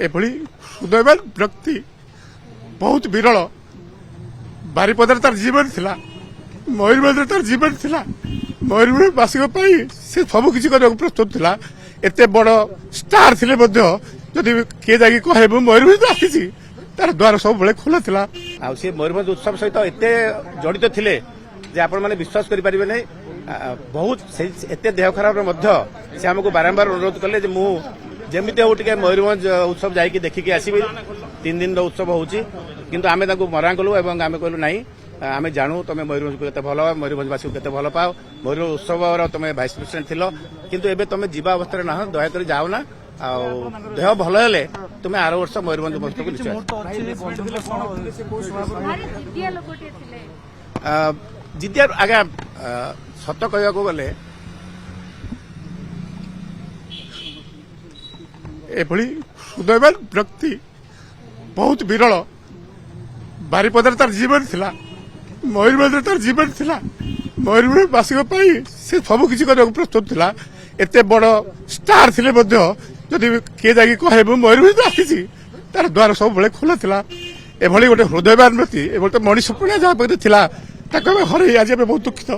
एभली हृदयवान व्यक्ति बहुत विरल बारिपदार तार जीवन थिला मयूरभंज तार जीवन थिला मयूरभंजवासी से सबकिछि करने प्रस्तुत थिला एते बड़ स्टार थिले जदि किए जाकि कहे मयूरभंज आसी तार द्वार सब बेले खोला थिला आ से मयूरभंज उत्सव सहित एते जड़ित थिले जे आपण माने विश्वास करि परिबे नै बहुत एते देह खराब से हमको बारंबार अनुरोध कले जे मु जेमिति हो टिके मयूरभंज उत्सव जाइए देखिकी आसबि 3 दिन उत्सव होउची किंतु आमे ताको मरा कलु एवं आमे कहलु नाही आमे जानू तुम मयूरभंज को केते भलो मयूरभंजवासी को केते भलो पाओ मयूर उत्सव तुम भाइस प्रेसिडेंट थिलो किंतु एबे तुम जीवा अवस्था ना दया कर जाओ ना आ देह भल हेले तुम आर वर्ष मयूरभंज महोत्सव को निश्चय जितिया आगे सत कहवाक गले एभली हृदयवान व्यक्ति बहुत विरल बारिपदार तार जीवन थिला मयूरभंज तार जीवन थिला मयूरभंजवासी से सबकिछि करने प्रस्तुत थिला एते बड़ स्टार थिले जदि किए जाकि कहे मयूरभंज आसी तार द्वार सब बेले खोला थिला एभली गोटे हृदयवान व्यक्ति एभली तो मनीष पुणिया जहाँ पाखे थिला ताको हरई आज बहुत दुखित।